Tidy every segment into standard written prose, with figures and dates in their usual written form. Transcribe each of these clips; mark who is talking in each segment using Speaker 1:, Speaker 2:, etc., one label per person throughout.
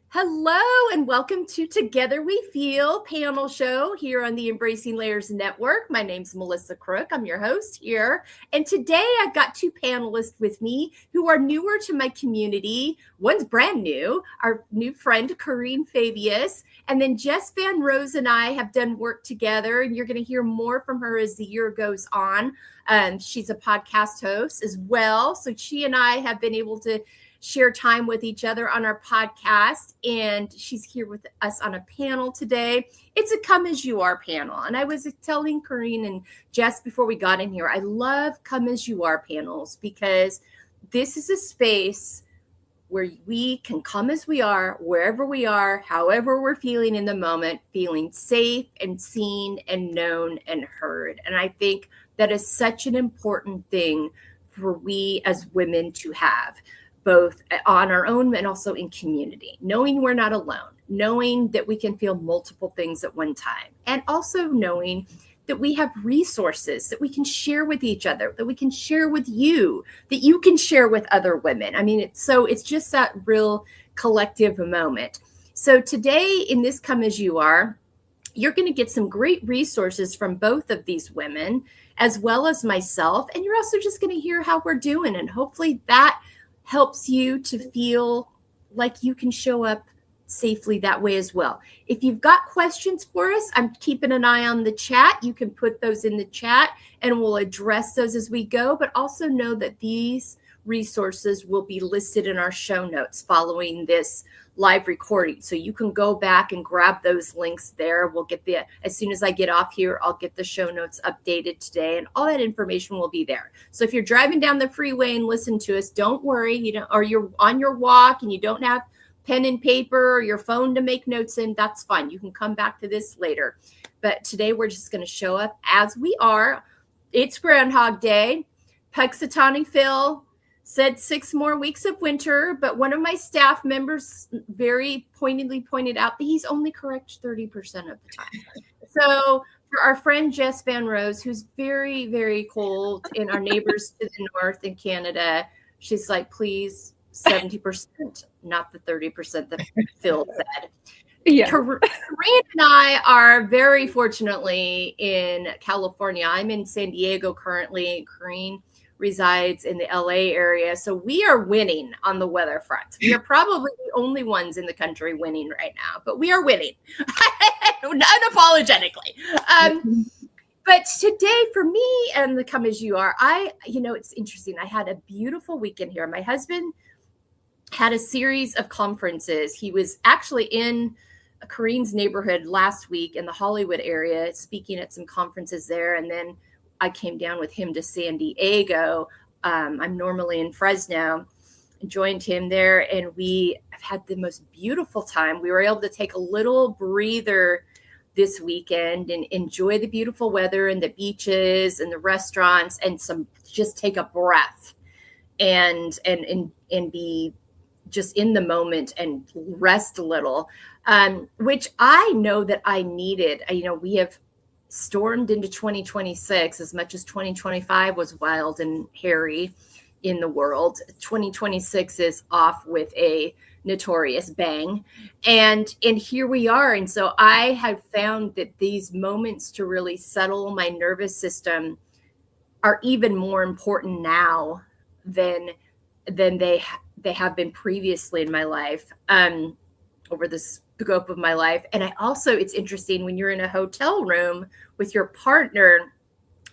Speaker 1: Hello and welcome to Together We F.E.E.L panel show here on the Embracing Layers Network. My name's Melissa Crook. I'm your host here. And today I've got two panelists with me who are newer to my community. One's brand new, our new friend, Carine Fabius. And then Jess Vanrose and I have done work together, and you're going to hear more from her as the year goes on. She's a podcast host as well. So she and I have been able to share time with each other on our podcast, and she's here with us on a panel today. It's a Come As You Are panel, and I was telling Carine and Jess before we got in here, I love Come As You Are panels because this is a space where we can come as we are, wherever we are, however we're feeling in the moment, feeling safe and seen and known and heard. And I think that is such an important thing for we as women to have, both on our own and also in community, knowing we're not alone, knowing that we can feel multiple things at one time, and also knowing that we have resources that we can share with each other, that we can share with you, that you can share with other women. I mean, it's just that real collective moment. So today in this Come As You Are, you're going to get some great resources from both of these women, as well as myself. And you're also just going to hear how we're doing. And hopefully that helps you to feel like you can show up safely that way as well. If you've got questions for us, I'm keeping an eye on the chat. You can put those in the chat and we'll address those as we go, but also know that these resources will be listed in our show notes following this live recording. So you can go back and grab those links there. We'll get as soon as I get off here, I'll get the show notes updated today, and all that information will be there. So if you're driving down the freeway and listen to us, don't worry, or you're on your walk and you don't have pen and paper or your phone to make notes in, that's fine. You can come back to this later. But today we're just going to show up as we are. It's Groundhog Day. Puxatawny Phil said 6 more weeks of winter, but one of my staff members very pointedly pointed out that he's only correct 30% of the time. So for our friend Jess Vanrose, who's very, very cold, and our neighbors to the north in Canada, she's like, please, 70%, not the 30% that Phil said. Yeah. Carine and I are very fortunately in California. I'm in San Diego currently, and Carine resides in the LA area. So we are winning on the weather front. We are probably the only ones in the country winning right now, but we are winning unapologetically. But today for me and the Come As You Are, it's interesting. I had a beautiful weekend here. My husband had a series of conferences. He was actually in Carine's neighborhood last week in the Hollywood area, speaking at some conferences there. And then I came down with him to San Diego. I'm normally in Fresno, joined him there, and we have had the most beautiful time. We were able to take a little breather this weekend and enjoy the beautiful weather and the beaches and the restaurants, and just take a breath and be just in the moment and rest a little, which I know that I needed. We have stormed into 2026 as much as 2025 was wild and hairy in the world. 2026 is off with a notorious bang, and here we are. And so I have found that these moments to really settle my nervous system are even more important now than they have been previously in my life, over the scope of my life. And it's interesting when you're in a hotel room with your partner,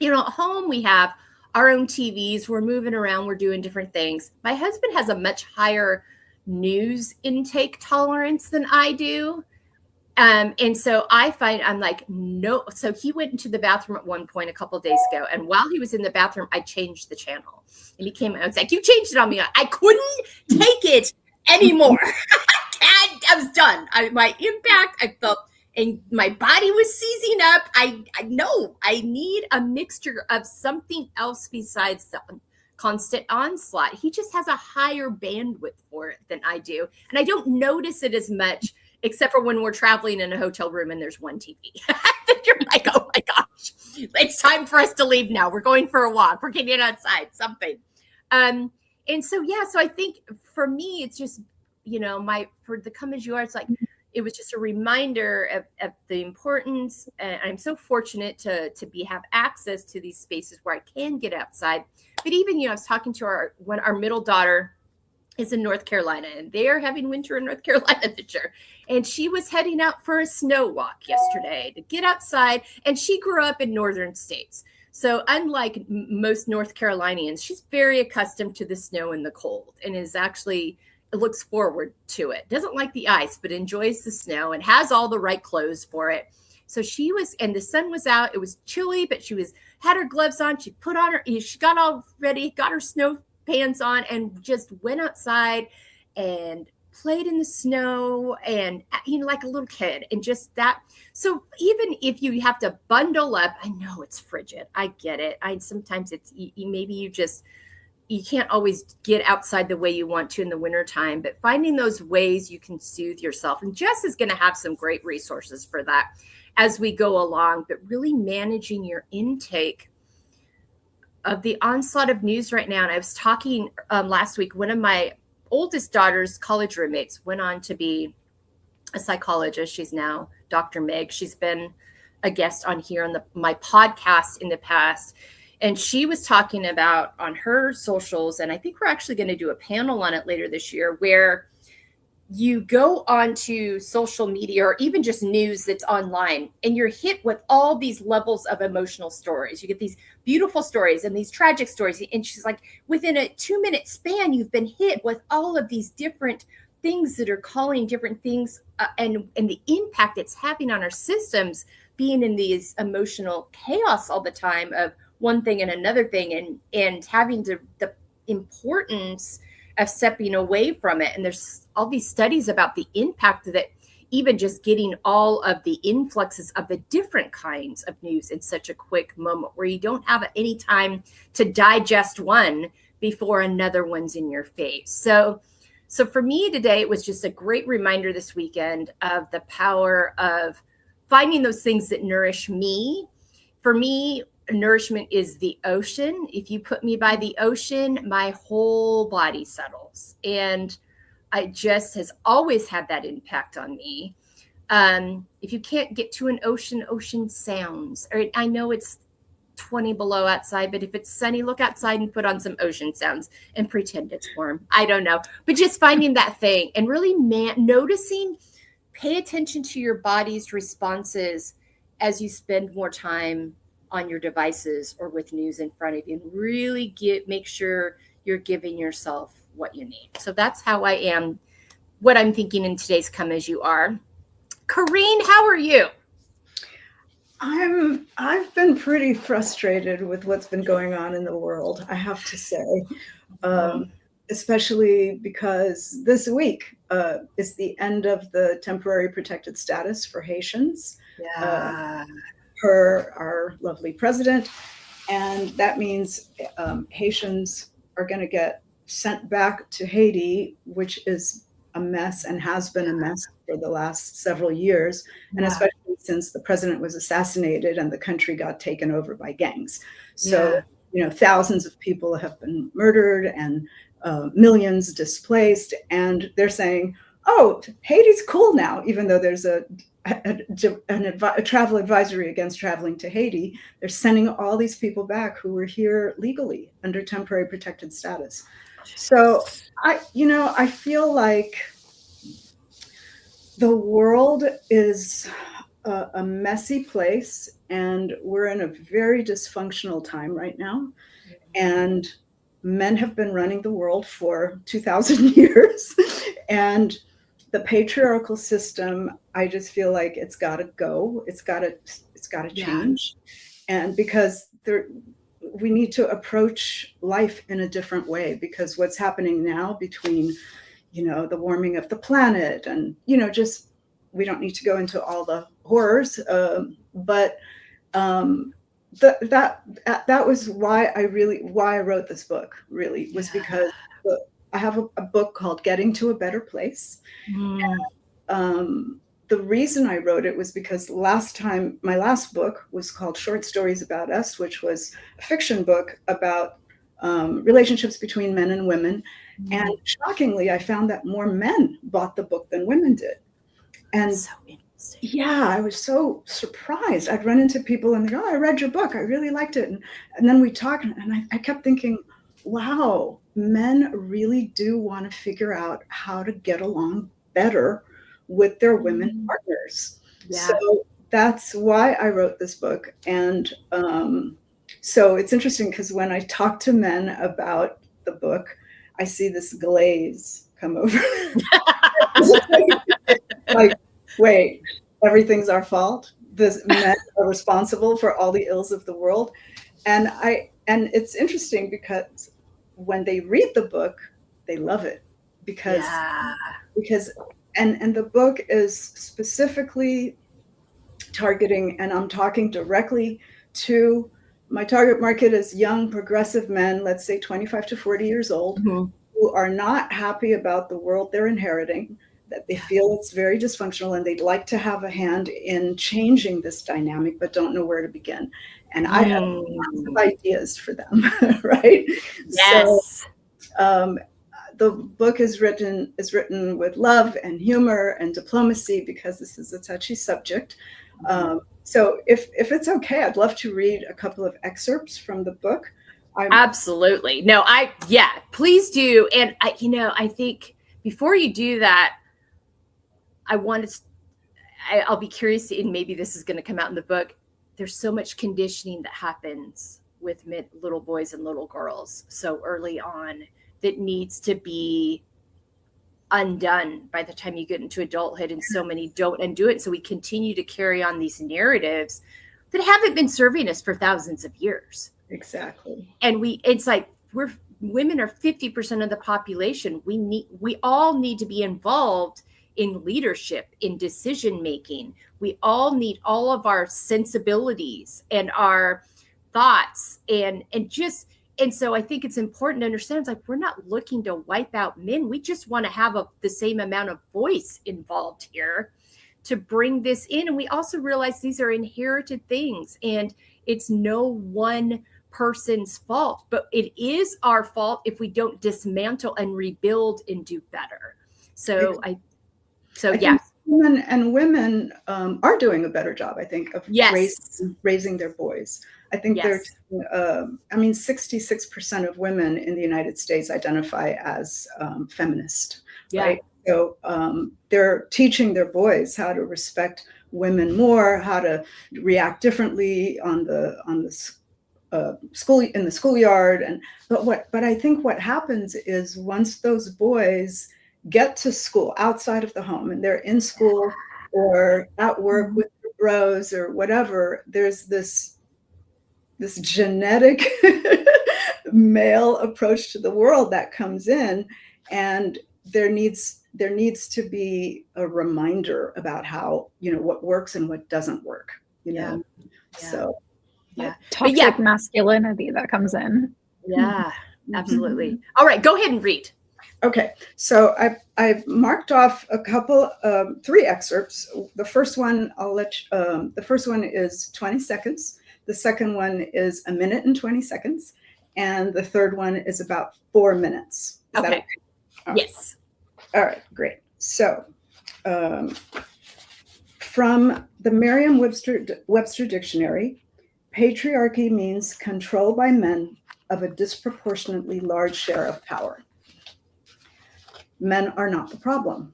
Speaker 1: at home we have our own TVs, we're moving around, we're doing different things. My husband has a much higher news intake tolerance than I do. And so I find I'm like, no. So he went into the bathroom at one point a couple of days ago. And while he was in the bathroom, I changed the channel. And he came out and was like, you changed it on me. I couldn't take it anymore. I was done. My impact, I felt, and my body was seizing up. I know I need a mixture of something else besides the constant onslaught. He just has a higher bandwidth for it than I do. And I don't notice it as much, except for when we're traveling in a hotel room and there's one TV. You're like, oh my gosh, it's time for us to leave now. We're going for a walk. We're getting outside, something. So I think for me, it's just for the Come As You Are, it's like, it was just a reminder of the importance. And I'm so fortunate to have access to these spaces where I can get outside. But even, I was talking to our middle daughter is in North Carolina, and they are having winter in North Carolina this year. And she was heading out for a snow walk yesterday to get outside. And she grew up in northern states. So unlike most North Carolinians, she's very accustomed to the snow and the cold, and looks forward to it. Doesn't like the ice, but enjoys the snow and has all the right clothes for it. So and the sun was out. It was chilly, but she had her gloves on. She got all ready, got her snow pants on, and just went outside and played in the snow, and like a little kid. And just that. So even if you have to bundle up, I know it's frigid, I get it. Sometimes it's maybe you can't always get outside the way you want to in the wintertime, but finding those ways you can soothe yourself. And Jess is going to have some great resources for that as we go along, but really managing your intake of the onslaught of news right now. And I was talking last week, one of my oldest daughter's college roommates went on to be a psychologist. She's now Dr. Meg. She's been a guest on here on my podcast in the past. And she was talking about on her socials, and I think we're actually going to do a panel on it later this year, where you go onto social media or even just news that's online, and you're hit with all these levels of emotional stories. You get these beautiful stories and these tragic stories. And she's like, within a 2-minute span, you've been hit with all of these different things that are calling different things, and the impact it's having on our systems, being in these emotional chaos all the time of one thing and another thing, and having the importance of stepping away from it. And there's all these studies about the impact that even just getting all of the influxes of the different kinds of news in such a quick moment, where you don't have any time to digest one before another one's in your face. So for me today, it was just a great reminder this weekend of the power of finding those things that nourish me. For me, nourishment is the ocean. If you put me by the ocean, my whole body settles. And I just has always had that impact on me. If you can't get to an ocean sounds. Or I know it's 20 below outside, but if it's sunny, look outside and put on some ocean sounds and pretend it's warm. I don't know. But just finding that thing and really noticing, pay attention to your body's responses as you spend more time on your devices or with news in front of you, and really make sure you're giving yourself what you need. So that's how I am, what I'm thinking in today's Come As You Are. Carine, how are you?
Speaker 2: I've been pretty frustrated with what's been going on in the world, I have to say, especially because this week is the end of the temporary protected status for Haitians.
Speaker 1: Yeah.
Speaker 2: Per our lovely president. And that means Haitians are going to get sent back to Haiti, which is a mess and has been a mess for the last several years. And especially since the president was assassinated and the country got taken over by gangs. So, thousands of people have been murdered and millions displaced. And they're saying, oh, Haiti's cool now, even though there's a travel advisory against traveling to Haiti. They're sending all these people back who were here legally under temporary protected status. So I feel like the world is a messy place, and we're in a very dysfunctional time right now. And men have been running the world for 2,000 years, and the patriarchal system, I just feel like it's got to go. It's got to change. And because we need to approach life in a different way, because what's happening now between, the warming of the planet and, just, we don't need to go into all the horrors, but that was why I wrote this book, really, was because I have a book called Getting to a Better Place. And, the reason I wrote it was because my last book was called Short Stories About Us, which was a fiction book about relationships between men and women. And shockingly, I found that more men bought the book than women did. And
Speaker 1: so interesting.
Speaker 2: Yeah, I was so surprised. I'd run into people and they go, "Oh, I read your book. I really liked it." And then we talked, and I kept thinking, wow, men really do want to figure out how to get along better with their women partners.
Speaker 1: Yeah.
Speaker 2: So that's why I wrote this book. And so it's interesting because when I talk to men about the book, I see this glaze come over. Like, wait, everything's our fault? The men are responsible for all the ills of the world? And it's interesting because when they read the book, they love it because and the book is specifically targeting, and I'm talking directly to my target market is young progressive men, let's say 25 to 40 years old, who are not happy about the world they're inheriting, that they feel it's very dysfunctional and they'd like to have a hand in changing this dynamic, but don't know where to begin. And I have lots of ideas for them, right?
Speaker 1: Yes.
Speaker 2: So the book is written with love and humor and diplomacy because this is a touchy subject. So if it's okay, I'd love to read a couple of excerpts from the book.
Speaker 1: Absolutely. No, please do. And I think before you do that, I'll be curious, and maybe this is going to come out in the book. There's so much conditioning that happens with little boys and little girls so early on that needs to be undone by the time you get into adulthood, and so many don't undo it. So we continue to carry on these narratives that haven't been serving us for thousands of years.
Speaker 2: Exactly.
Speaker 1: And women are 50% of the population. We all need to be involved in leadership, in decision making. We all need all of our sensibilities and our thoughts and so I think it's important to understand, it's like, we're not looking to wipe out men. We just want to have the same amount of voice involved here to bring this in. And we also realize these are inherited things, and it's no one person's fault, but it is our fault if we don't dismantle and rebuild and do better. So
Speaker 2: men and women are doing a better job, I think, of raising their boys. I think 66% of women in the United States identify as feminist, right? So they're teaching their boys how to respect women more, how to react differently on the school, in the schoolyard. But I think what happens is once those boys get to school outside of the home and they're in school or at work with their bros or whatever, there's this genetic male approach to the world that comes in, and there needs to be a reminder about how, what works and what doesn't work, So
Speaker 3: toxic masculinity that comes in.
Speaker 1: Absolutely. All right, go ahead and read.
Speaker 2: Okay, so I marked off a couple, 3 excerpts. The first one the first one is 20 seconds. The second one is 1 minute and 20 seconds. And the third one is about 4 minutes. Is that okay?
Speaker 1: Yes.
Speaker 2: All right, great. So from the Merriam-Webster dictionary, patriarchy means control by men of a disproportionately large share of power. Men are not the problem.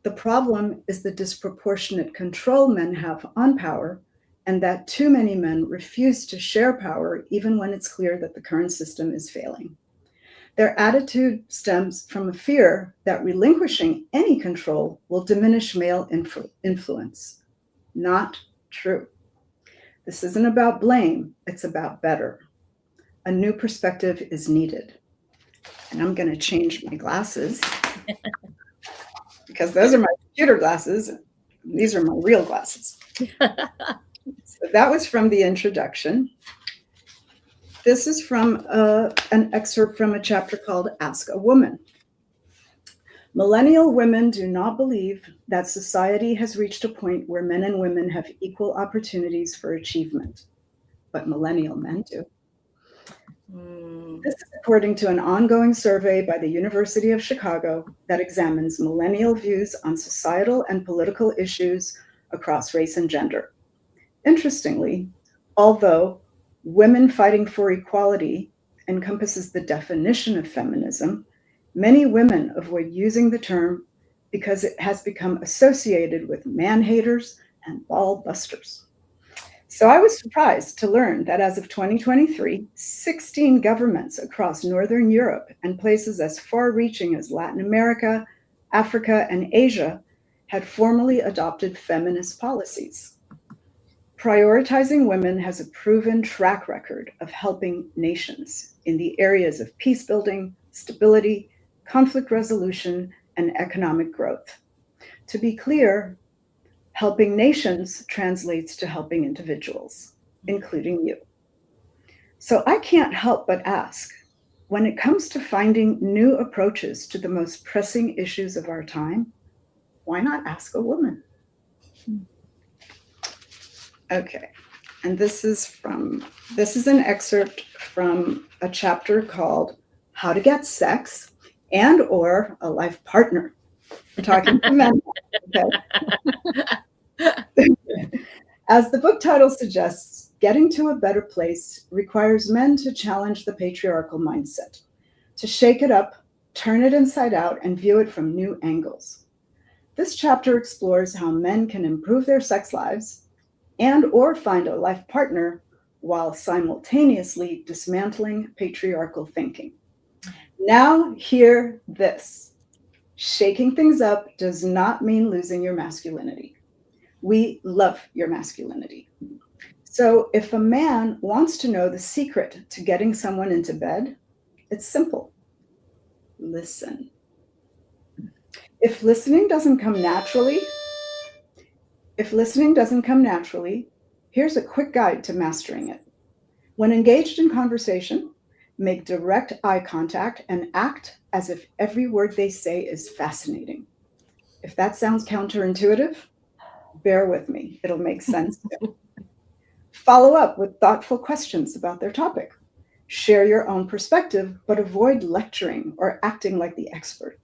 Speaker 2: The problem is the disproportionate control men have on power, and that too many men refuse to share power even when it's clear that the current system is failing. Their attitude stems from a fear that relinquishing any control will diminish male influence. Not true. This isn't about blame, it's about better. A new perspective is needed. And I'm going to change my glasses because those are my computer glasses. These are my real glasses. So that was from the introduction. This is from an excerpt from a chapter called Ask a Woman. Millennial women do not believe that society has reached a point where men and women have equal opportunities for achievement, but millennial men do. This is according to an ongoing survey by the University of Chicago that examines millennial views on societal and political issues across race and gender. Interestingly, although women fighting for equality encompasses the definition of feminism, many women avoid using the term because it has become associated with man-haters and ball busters. So I was surprised to learn that as of 2023, 16 governments across Northern Europe and places as far-reaching as Latin America, Africa, and Asia had formally adopted feminist policies. Prioritizing women has a proven track record of helping nations in the areas of peace building, stability, conflict resolution, and economic growth. To be clear, helping nations translates to helping individuals, including you. So I can't help but ask, when it comes to finding new approaches to the most pressing issues of our time, why not ask a woman? Okay, and this is an excerpt from a chapter called How to Get Sex and or a Life Partner. We're talking to men. Okay. As the book title suggests, getting to a better place requires men to challenge the patriarchal mindset, to shake it up, turn it inside out, and view it from new angles. This chapter explores how men can improve their sex lives and or find a life partner while simultaneously dismantling patriarchal thinking. Now hear this. Shaking things up does not mean losing your masculinity. We love your masculinity. So if a man wants to know the secret to getting someone into bed, it's simple. Listen. If listening doesn't come naturally, here's a quick guide to mastering it. When engaged in conversation, make direct eye contact and act as if every word they say is fascinating. If that sounds counterintuitive, bear with me, it'll make sense. Follow up with thoughtful questions about their topic. Share your own perspective, but avoid lecturing or acting like the expert.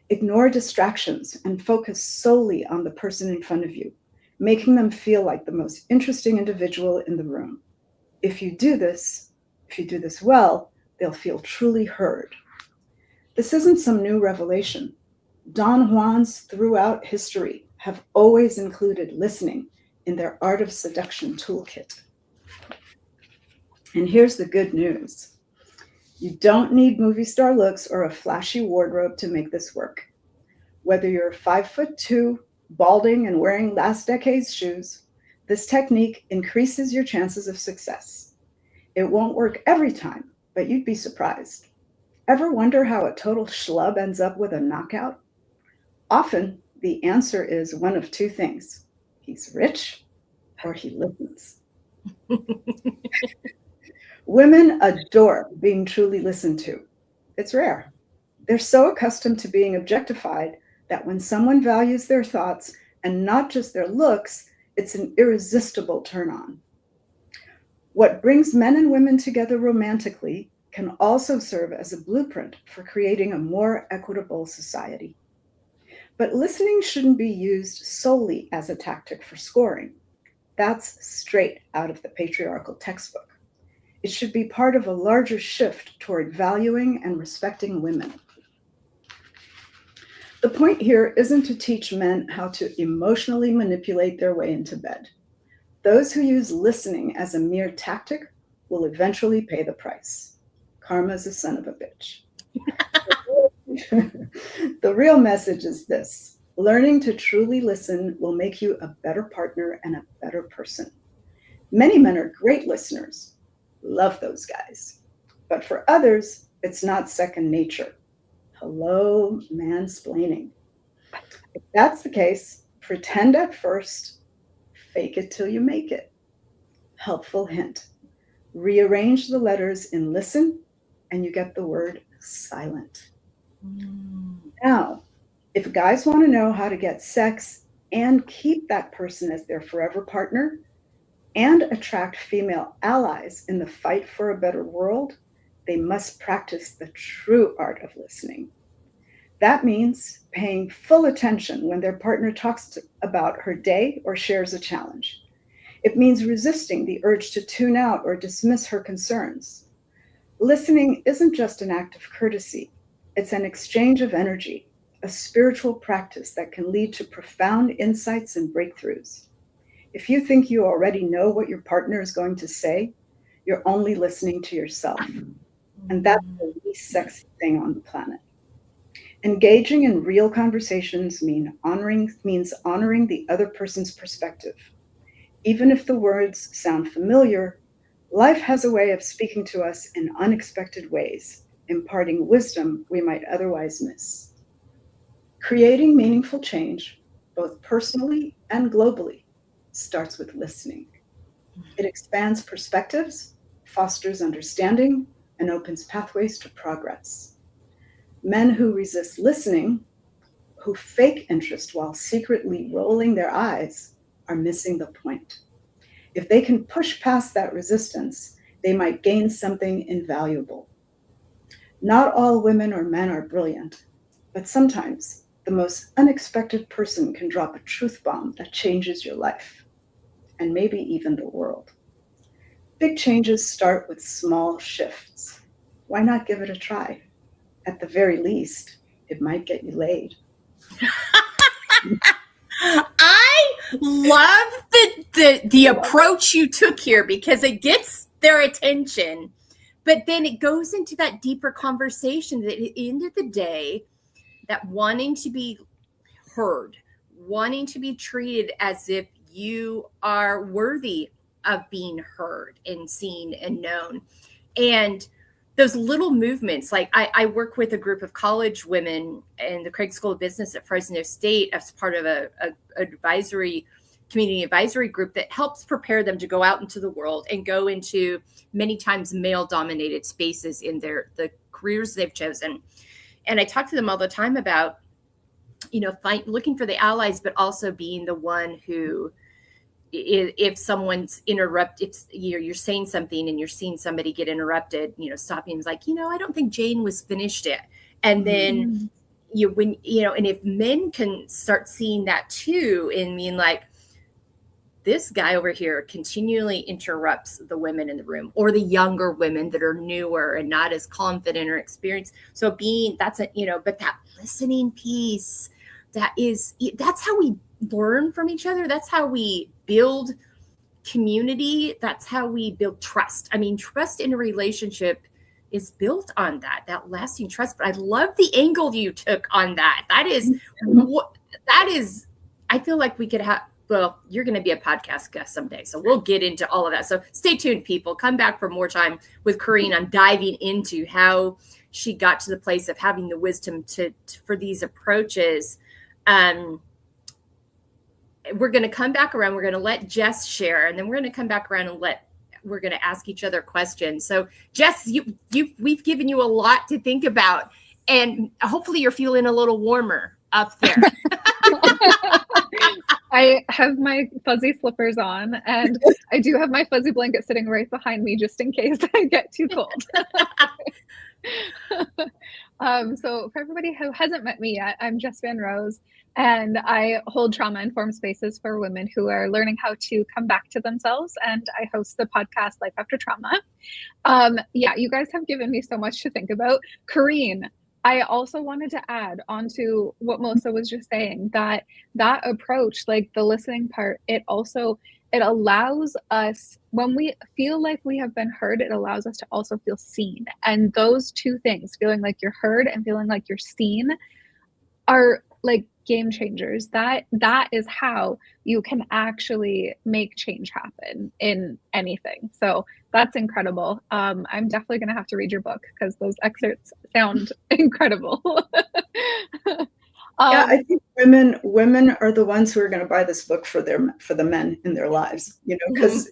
Speaker 2: Ignore distractions and focus solely on the person in front of you, making them feel like the most interesting individual in the room. If you do this well, they'll feel truly heard. This isn't some new revelation. Don Juans throughout history have always included listening in their art of seduction toolkit. And here's the good news. You don't need movie star looks or a flashy wardrobe to make this work. Whether you're 5'2", balding and wearing last decade's shoes, this technique increases your chances of success. It won't work every time, but you'd be surprised. Ever wonder how a total schlub ends up with a knockout? Often, the answer is one of two things. He's rich or he listens. Women adore being truly listened to. It's rare. They're so accustomed to being objectified that when someone values their thoughts and not just their looks, it's an irresistible turn on. What brings men and women together romantically can also serve as a blueprint for creating a more equitable society. But listening shouldn't be used solely as a tactic for scoring. That's straight out of the patriarchal textbook. It should be part of a larger shift toward valuing and respecting women. The point here isn't to teach men how to emotionally manipulate their way into bed. Those who use listening as a mere tactic will eventually pay the price. Karma's a son of a bitch. The real message is this. Learning to truly listen will make you a better partner and a better person. Many men are great listeners. Love those guys. But for others, it's not second nature. Hello, mansplaining. If that's the case, pretend at first, fake it till you make it. Helpful hint. Rearrange the letters in listen, and you get the word silent. Now, if guys want to know how to get sex and keep that person as their forever partner and attract female allies in the fight for a better world, they must practice the true art of listening. That means paying full attention when their partner talks about her day or shares a challenge. It means resisting the urge to tune out or dismiss her concerns. Listening isn't just an act of courtesy. It's an exchange of energy, a spiritual practice that can lead to profound insights and breakthroughs. If you think you already know what your partner is going to say, you're only listening to yourself. And that's the least sexy thing on the planet. Engaging in real conversations means honoring the other person's perspective. Even if the words sound familiar, life has a way of speaking to us in unexpected ways, imparting wisdom we might otherwise miss. Creating meaningful change, both personally and globally, starts with listening. It expands perspectives, fosters understanding, and opens pathways to progress. Men who resist listening, who fake interest while secretly rolling their eyes, are missing the point. If they can push past that resistance, they might gain something invaluable. Not all women or men are brilliant, but sometimes the most unexpected person can drop a truth bomb that changes your life, and maybe even the world. Big changes start with small shifts. Why not give it a try? At the very least, it might get you laid.
Speaker 1: I love the approach you took here because it gets their attention, but then it goes into that deeper conversation that at the end of the day, that wanting to be heard, wanting to be treated as if you are worthy of being heard and seen and known. And those little movements, like I work with a group of college women in the Craig School of Business at Fresno State as part of a community advisory group that helps prepare them to go out into the world and go into many times male-dominated spaces in the careers they've chosen. And I talk to them all the time about, looking for the allies, but also being the one who, if someone's if you're saying something and you're seeing somebody get interrupted, stopping is like, I don't think Jane was finished yet. And then and if men can start seeing that too, and mean like, this guy over here continually interrupts the women in the room or the younger women that are newer and not as confident or experienced. So but that listening piece, that's how we learn from each other. That's how we build community. That's how we build trust. I mean, trust in a relationship is built on that lasting trust. But I love the angle you took on that. That is, I feel like we could have, well, you're going to be a podcast guest someday, so we'll get into all of that. So stay tuned, people. Come back for more time with Carine on diving into how she got to the place of having the wisdom for these approaches. We're going to come back around. We're going to let Jess share, and then we're going to come back around and we're going to ask each other questions. So Jess, we've given you a lot to think about, and hopefully you're feeling a little warmer up there.
Speaker 3: I have my fuzzy slippers on, and I do have my fuzzy blanket sitting right behind me just in case I get too cold. So for everybody who hasn't met me yet, I'm Jess Vanrose, and I hold trauma-informed spaces for women who are learning how to come back to themselves, and I host the podcast Life After Trauma. You guys have given me so much to think about. Carine, I also wanted to add on to what Melissa was just saying, that approach, like the listening part, it allows us, when we feel like we have been heard, it allows us to also feel seen. And those two things, feeling like you're heard and feeling like you're seen, are like game changers. That is how you can actually make change happen in anything. So that's incredible. I'm definitely going to have to read your book because those excerpts sound incredible.
Speaker 2: I think women are the ones who are going to buy this book for the men in their lives, because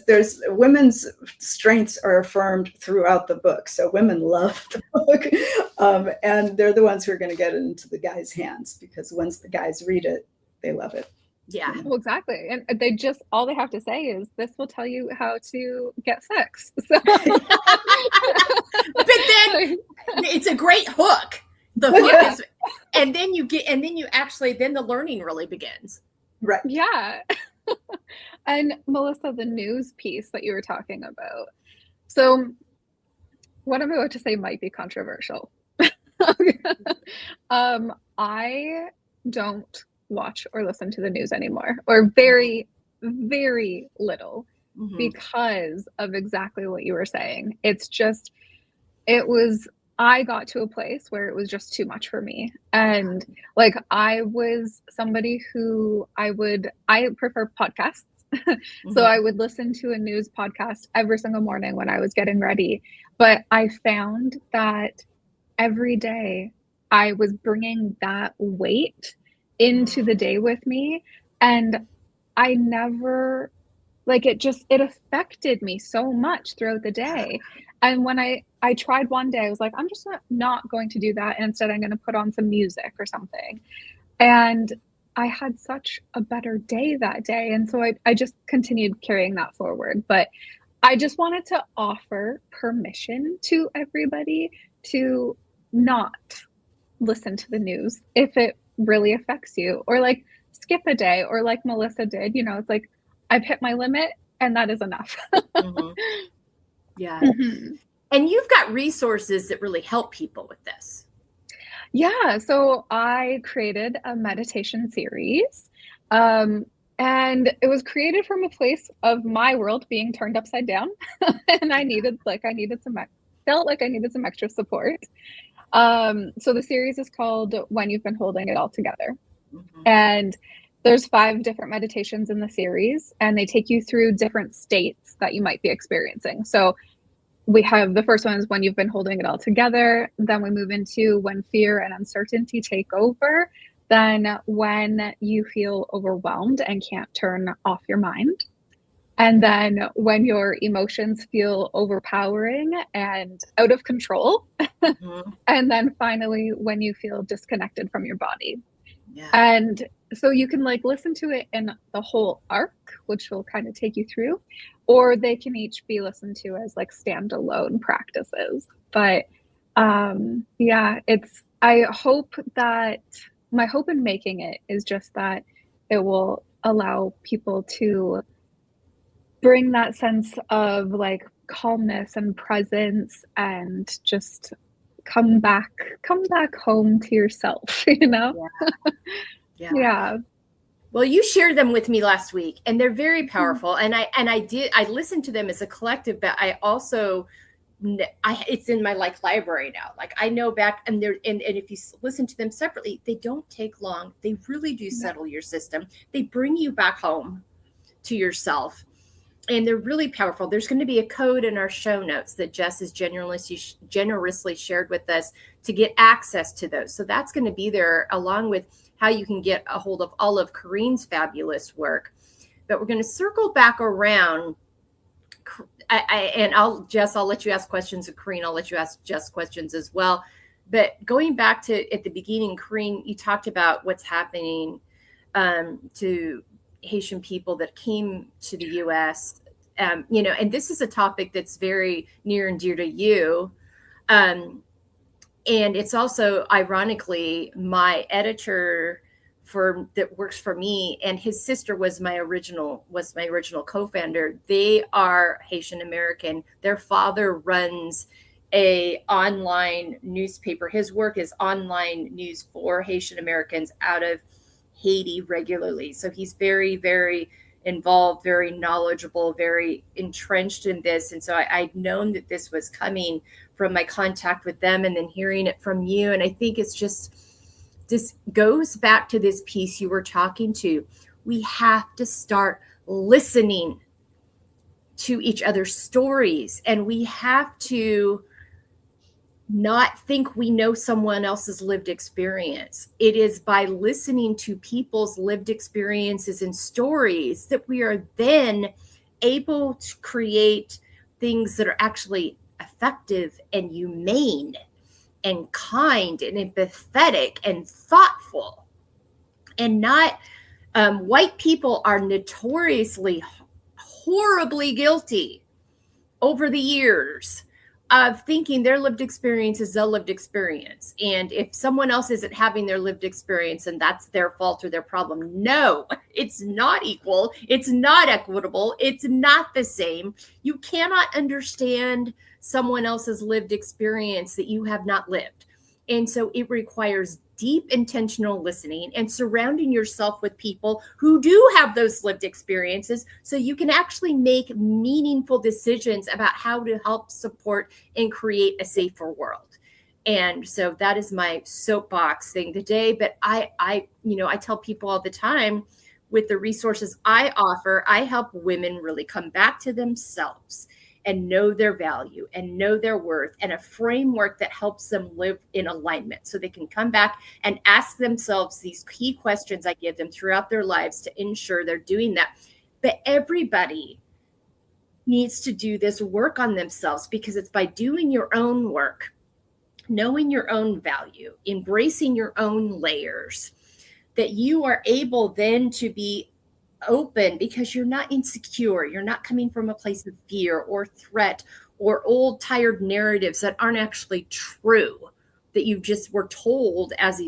Speaker 2: there's women's strengths are affirmed throughout the book. So women love the book, and they're the ones who are going to get it into the guys' hands, because once the guys read it, they love it.
Speaker 1: Yeah.
Speaker 3: Well, exactly. And all they have to say is, this will tell you how to get sex. So,
Speaker 1: But then it's a great hook. The hook is, and then then the learning really begins.
Speaker 2: Right.
Speaker 3: Yeah. And Melissa, the news piece that you were talking about. So what I'm about to say might be controversial. I don't watch or listen to the news anymore, or very, very little, because of exactly what you were saying. I got to a place where it was just too much for me. And like, I was somebody who I prefer podcasts. So I would listen to a news podcast every single morning when I was getting ready. But I found that every day I was bringing that weight into the day with me. And I never, like, it affected me so much throughout the day. And when I tried one day, I was like, I'm just not going to do that. And instead, I'm going to put on some music or something. And I had such a better day that day. And so I just continued carrying that forward. But I just wanted to offer permission to everybody to not listen to the news if it really affects you, or like skip a day, or like Melissa did, it's like, I've hit my limit and that is enough.
Speaker 1: Yeah. And you've got resources that really help people with this.
Speaker 3: Yeah. So I created a meditation series. And it was created from a place of my world being turned upside down. And I felt like I needed some extra support. So the series is called When You've Been Holding It All Together. And there's 5 different meditations in the series, and they take you through different states that you might be experiencing. So we have, the first one is when you've been holding it all together. Then we move into when fear and uncertainty take over. Then when you feel overwhelmed and can't turn off your mind. And then when your emotions feel overpowering and out of control. And then finally, when you feel disconnected from your body. Yeah. And so you can like listen to it in the whole arc, which will kind of take you through, or they can each be listened to as like standalone practices. But yeah, my hope in making it is just that it will allow people to bring that sense of like calmness and presence, and just come back home to yourself, Yeah.
Speaker 1: Well, you shared them with me last week, and they're very powerful. And I listened to them as a collective, but I also, it's in my like library now. Like I know back, and if you listen to them separately, they don't take long. They really do settle your system. They bring you back home to yourself. And they're really powerful. There's going to be a code in our show notes that Jess has generously shared with us to get access to those. So that's going to be there, along with how you can get a hold of all of Carine's fabulous work. But we're going to circle back around. I'll let you ask questions of Carine. I'll let you ask Jess questions as well. But going back to at the beginning, Carine, you talked about what's happening to Haitian people that came to the U.S., and this is a topic that's very near and dear to you. And it's also, ironically, my editor that works for me, and his sister was my original co-founder. They are Haitian American. Their father runs a online newspaper. His work is online news for Haitian Americans out of Haiti regularly. So he's very, very involved, very knowledgeable, very entrenched in this. And so I'd known that this was coming from my contact with them, and then hearing it from you. And I think it's just, this goes back to this piece you were talking to. We have to start listening to each other's stories, and we have to not think we know someone else's lived experience. It is by listening to people's lived experiences and stories that we are then able to create things that are actually effective and humane and kind and empathetic and thoughtful, and not White people are notoriously horribly guilty over the years of thinking their lived experience is the lived experience. And if someone else isn't having their lived experience, and that's their fault or their problem. No, it's not equal. It's not equitable. It's not the same. You cannot understand someone else's lived experience that you have not lived. And so it requires deep intentional listening and surrounding yourself with people who do have those lived experiences so you can actually make meaningful decisions about how to help support and create a safer world. And so that is my soapbox thing today. But I tell people all the time, with the resources I offer, I help women really come back to themselves and know their value and know their worth, and a framework that helps them live in alignment so they can come back and ask themselves these key questions I give them throughout their lives to ensure they're doing that. But everybody needs to do this work on themselves, because it's by doing your own work, knowing your own value, embracing your own layers, that you are able then to be open, because you're not insecure. You're not coming from a place of fear or threat or old tired narratives that aren't actually true, that you just were told as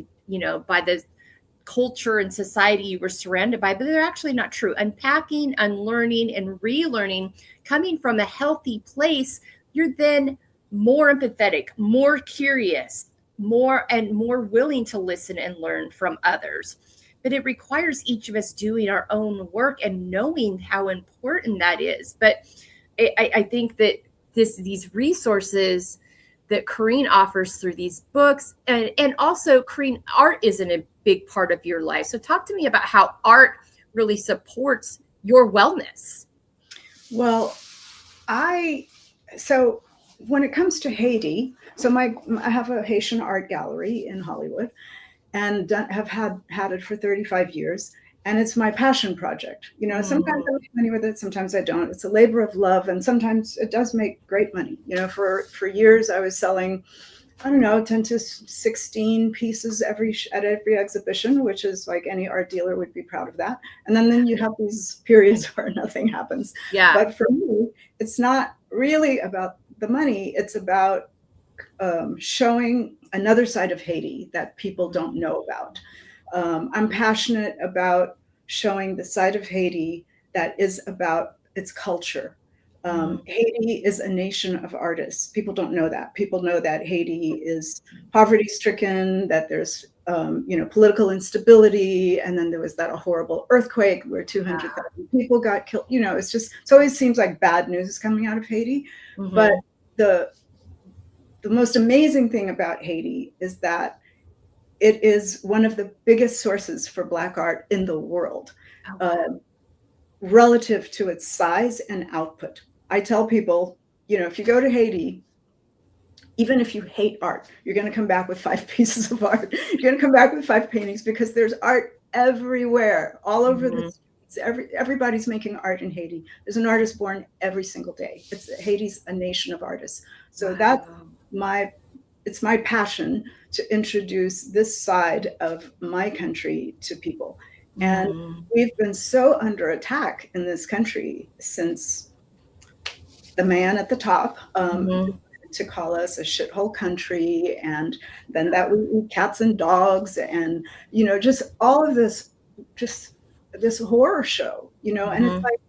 Speaker 1: by the culture and society you were surrounded by, but they're actually not true. Unpacking, unlearning, and relearning, coming from a healthy place, you're then more empathetic, more curious, more willing to listen and learn from others. But it requires each of us doing our own work and knowing how important that is. But I think that these resources that Carine offers through these books, and also, Carine, art isn't a big part of your life. So talk to me about how art really supports your wellness.
Speaker 2: Well, so when it comes to Haiti, so I have a Haitian art gallery in Hollywood, and have had it for 35 years. And it's my passion project. Sometimes I make money with it, sometimes I don't. It's a labor of love, and sometimes it does make great money. For years I was selling, 10 to 16 pieces at every exhibition, which is like any art dealer would be proud of that. And then you have these periods where nothing happens.
Speaker 1: Yeah.
Speaker 2: But for me, it's not really about the money. It's about showing another side of Haiti that people don't know about. I'm passionate about showing the side of Haiti that is about its culture. Haiti is a nation of artists. People don't know that. People know that Haiti is poverty-stricken, that there's political instability, and then there was that horrible earthquake where 200,000 people got killed. It always seems like bad news is coming out of Haiti. Mm-hmm. But the most amazing thing about Haiti is that it is one of the biggest sources for Black art in the world, relative to its size and output. I tell people, if you go to Haiti, even if you hate art, you're going to come back with 5 pieces of art. You're going to come back with 5 paintings, because there's art everywhere, all over the streets. Everybody's making art in Haiti. There's an artist born every single day. Haiti's a nation of artists. So that's it's my passion to introduce this side of my country to people. And we've been so under attack in this country since the man at the top to call us a shithole country, and then that we eat cats and dogs, and just all of this, just this horror show, and it's like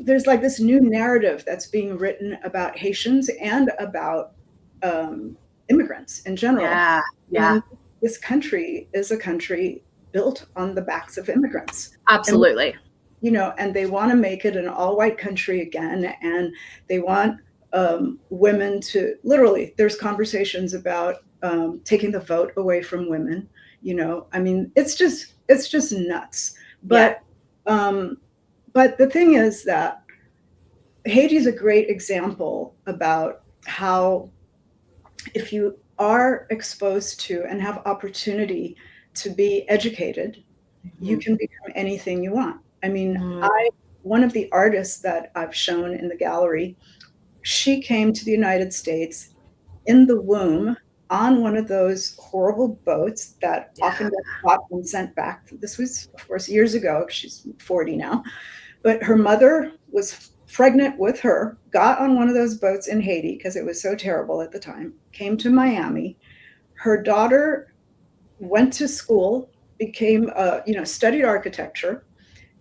Speaker 2: there's like this new narrative that's being written about Haitians and about immigrants in general.
Speaker 1: Yeah.
Speaker 2: And this country is a country built on the backs of immigrants.
Speaker 1: Absolutely.
Speaker 2: And they want to make it an all-white country again, and they want women to literally. There's conversations about taking the vote away from women. It's just nuts. But but the thing is that Haiti is a great example about how, if you are exposed to and have opportunity to be educated, you can become anything you want. One of the artists that I've shown in the gallery, she came to the United States in the womb on one of those horrible boats that often get caught and sent back. This was, of course, years ago. She's 40 now. But her mother was pregnant with her, got on one of those boats in Haiti because it was so terrible at the time, came to Miami. Her daughter went to school, became, studied architecture,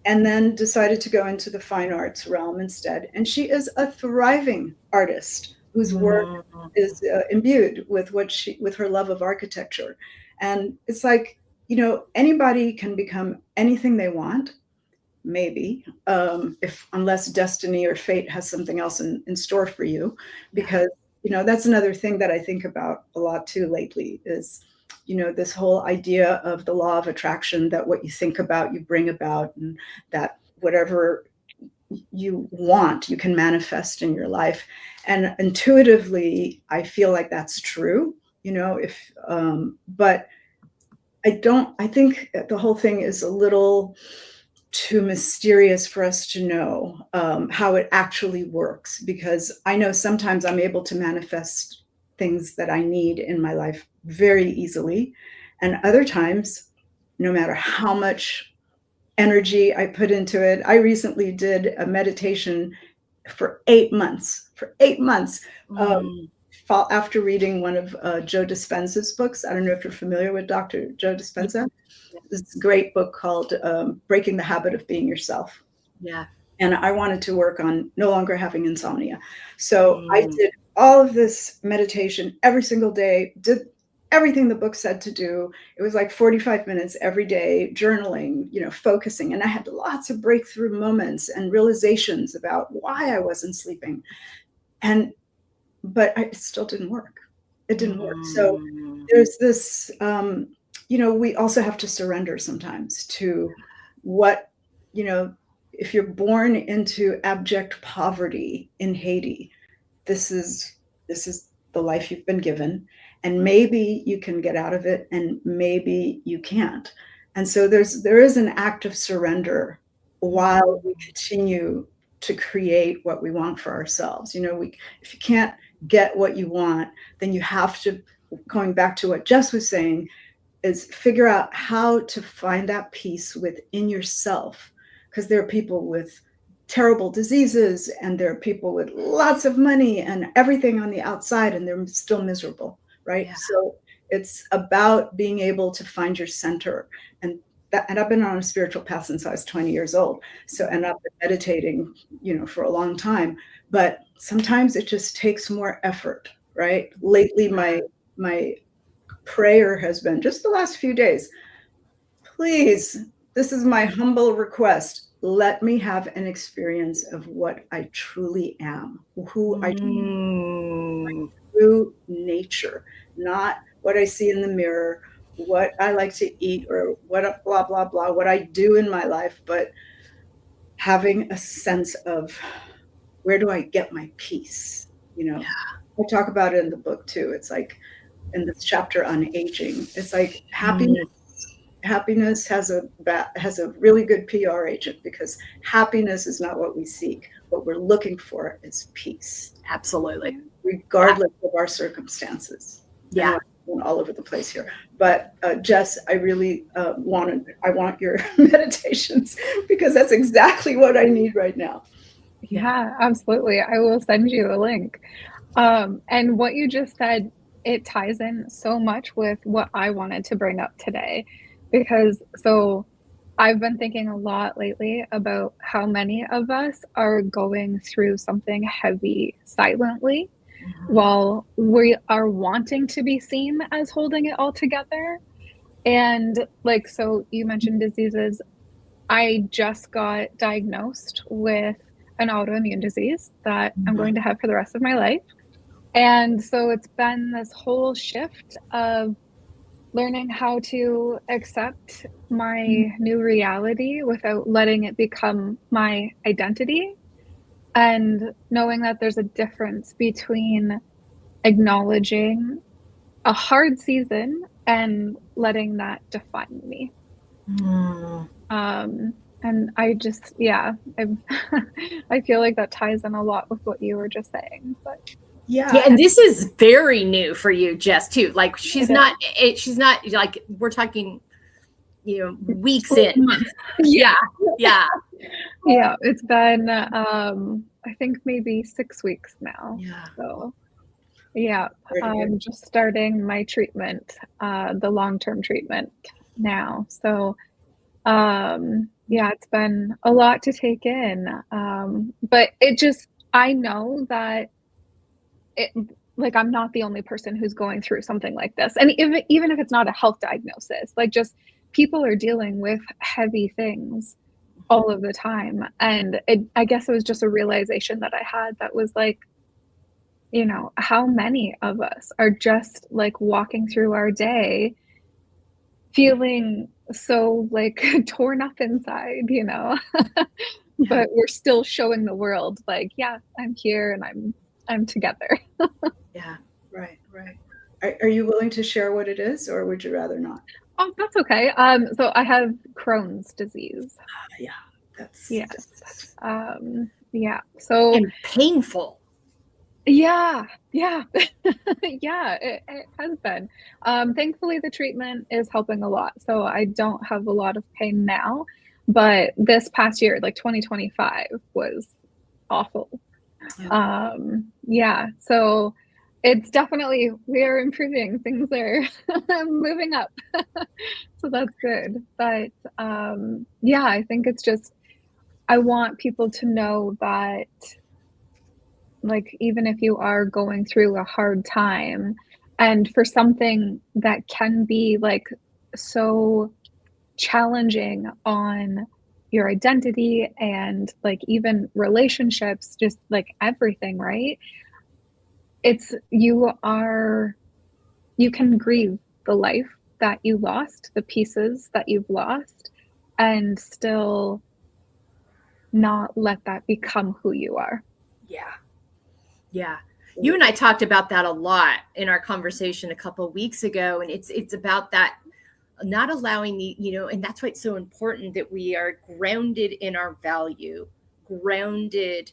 Speaker 2: and then decided to go into the fine arts realm instead. And she is a thriving artist whose work is imbued with with her love of architecture. And it's like, anybody can become anything they want, maybe, unless destiny or fate has something else in store for you. Because, that's another thing that I think about a lot too lately is, this whole idea of the law of attraction, that what you think about, you bring about, and that whatever you want, you can manifest in your life. And intuitively, I feel like that's true, but I think the whole thing is a little too mysterious for us to know how it actually works, because I know sometimes I'm able to manifest things that I need in my life very easily. And other times, no matter how much energy I put into it, I recently did a meditation for 8 months, after reading one of Joe Dispenza's books. I don't know if you're familiar with Dr. Joe Dispenza. This great book called Breaking the Habit of Being Yourself.
Speaker 1: Yeah.
Speaker 2: And I wanted to work on no longer having insomnia. So I did all of this meditation every single day, did everything the book said to do. It was like 45 minutes every day, journaling, focusing. And I had lots of breakthrough moments and realizations about why I wasn't sleeping. But it still didn't work. It didn't work. So there's this, we also have to surrender sometimes to what, if you're born into abject poverty in Haiti, this is the life you've been given, and maybe you can get out of it, and maybe you can't. And so there is an act of surrender while we continue to create what we want for ourselves. If you can't get what you want, then you have to, going back to what Jess was saying, is figure out how to find that peace within yourself. Because there are people with terrible diseases, and there are people with lots of money and everything on the outside, and they're still miserable, right? Yeah. So it's about being able to find your center. And I've been on a spiritual path since I was 20 years old. And I've been meditating, for a long time. But sometimes it just takes more effort, right? Lately, my prayer has been, just the last few days, please, this is my humble request. Let me have an experience of what I truly am, who I am, through nature, not what I see in the mirror, what I like to eat, or what blah, blah, blah, what I do in my life, but having a sense of, where do I get my peace? I talk about it in the book too. It's like in this chapter on aging, it's like happiness has a really good PR agent, because happiness is not what we seek. What we're looking for is peace.
Speaker 1: Absolutely.
Speaker 2: Regardless of our circumstances.
Speaker 1: Yeah.
Speaker 2: I'm all over the place here. But Jess, I really want your meditations, because that's exactly what I need right now.
Speaker 3: Yeah, absolutely. I will send you a link. And what you just said, it ties in so much with what I wanted to bring up today, because I've been thinking a lot lately about how many of us are going through something heavy silently, while we are wanting to be seen as holding it all together. And so you mentioned diseases. I just got diagnosed with an autoimmune disease that I'm going to have for the rest of my life. And so it's been this whole shift of learning how to accept my new reality without letting it become my identity, and knowing that there's a difference between acknowledging a hard season and letting that define me. And I just, I feel like that ties in a lot with what you were just saying. But
Speaker 2: Yeah.
Speaker 1: And this is very new for you, Jess, too. Like she's not like, we're talking, weeks in. Yeah.
Speaker 3: It's been, I think maybe 6 weeks now.
Speaker 1: Yeah.
Speaker 3: So I'm just starting my treatment, the long-term treatment now. So, it's been a lot to take in. But I know that I'm not the only person who's going through something like this. And even if it's not a health diagnosis, like just people are dealing with heavy things all of the time. And I guess it was just a realization that I had that was like, how many of us are just like walking through our day feeling so like torn up inside, but we're still showing the world like, yeah, I'm here and I'm together.
Speaker 2: Yeah. Right. Are you willing to share what it is, or would you rather not?
Speaker 3: Oh, that's okay. So I have Crohn's disease. So
Speaker 1: and painful.
Speaker 3: Yeah. It has been. Thankfully, the treatment is helping a lot, so I don't have a lot of pain now. But this past year, like 2025, was awful. So it's definitely, we are improving. Things are moving up. So that's good. But I think it's just, I want people to know that, like, even if you are going through a hard time, and for something that can be like so challenging on your identity and like even relationships, just like everything, right? You can grieve the life that you lost, the pieces that you've lost, and still not let that become who you are.
Speaker 1: Yeah. You and I talked about that a lot in our conversation a couple of weeks ago. And it's about that, not allowing and that's why it's so important that we are grounded in our value, grounded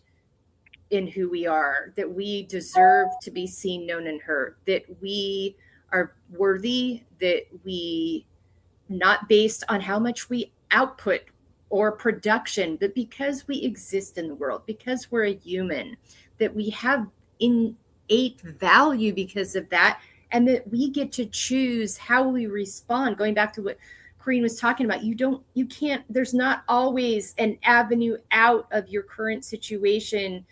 Speaker 1: in who we are, that we deserve to be seen, known, and heard, that we are worthy, that we, not based on how much we output or production, but because we exist in the world, because we're a human, that we have innate value because of that, and that we get to choose how we respond. Going back to what Carine was talking about, you can't, there's not always an avenue out of your current situation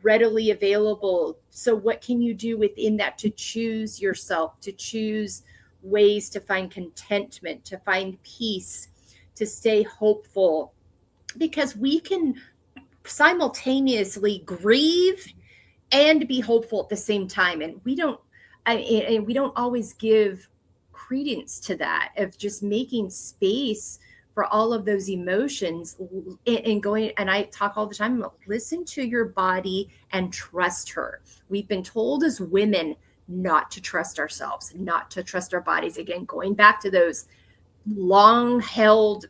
Speaker 1: readily available. So what can you do within that to choose yourself, to choose ways to find contentment, to find peace, to stay hopeful? Because we can simultaneously grieve and be hopeful at the same time. And we don't always give credence to that, of just making space for all of those emotions and going. And I talk all the time about, listen to your body and trust her. We've been told as women not to trust ourselves, not to trust our bodies. Again, going back to those long held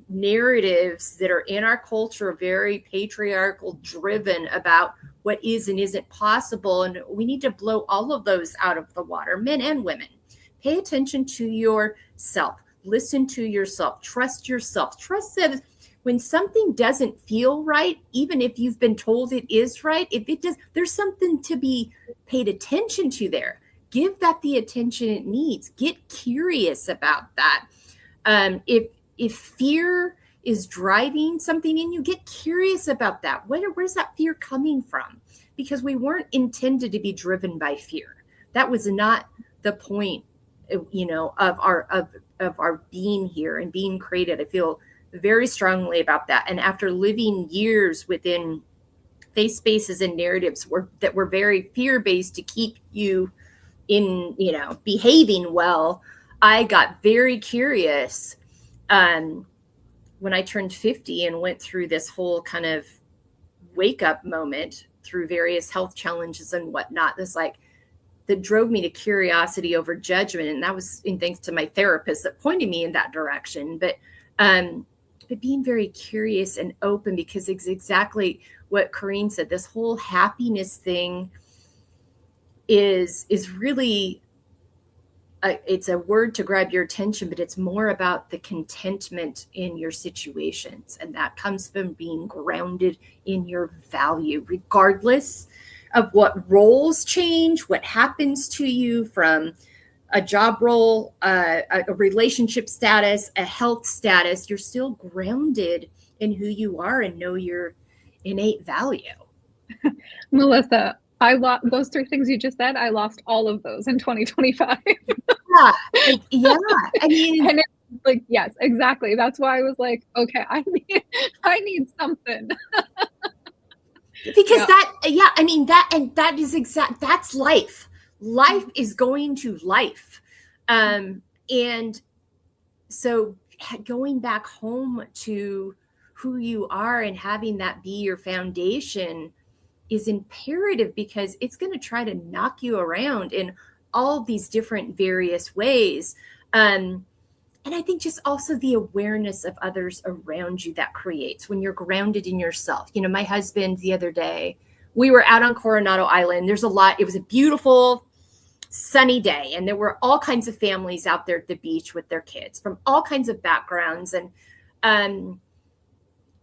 Speaker 1: narratives that are in our culture, very patriarchal, driven about what is and isn't possible. And we need to blow all of those out of the water, men and women. Pay attention to yourself. Listen to yourself. Trust yourself. Trust that when something doesn't feel right, even if you've been told it is right, if it does, there's something to be paid attention to there. Give that the attention it needs. Get curious about that. If fear is driving something in you, get curious about that. Where's that fear coming from? Because we weren't intended to be driven by fear. That was not the point, of our being here and being created. I feel very strongly about that. And after living years within faith spaces and narratives that were very fear-based to keep you in, behaving well, I got very curious when I turned 50 and went through this whole kind of wake up moment through various health challenges and whatnot. That drove me to curiosity over judgment. And that was in thanks to my therapist that pointed me in that direction. But being very curious and open, because it's exactly what Carine said, this whole happiness thing is really it's a word to grab your attention, but it's more about the contentment in your situations. And that comes from being grounded in your value, regardless of what roles change, what happens to you, from a job role, a relationship status, a health status. You're still grounded in who you are and know your innate value.
Speaker 3: Melissa, those three things you just said, I lost all of those in 2025.
Speaker 1: Yeah. I mean,
Speaker 3: and like, yes, exactly. That's why I was like, okay, I need something.
Speaker 1: Because that is that's life. Life is going to life. And so going back home to who you are and having that be your foundation is imperative, because it's going to try to knock you around in all these different various ways. And I think just also the awareness of others around you that creates when you're grounded in yourself. You know, my husband, the other day, we were out on Coronado Island. It was a beautiful sunny day, and there were all kinds of families out there at the beach with their kids from all kinds of backgrounds. And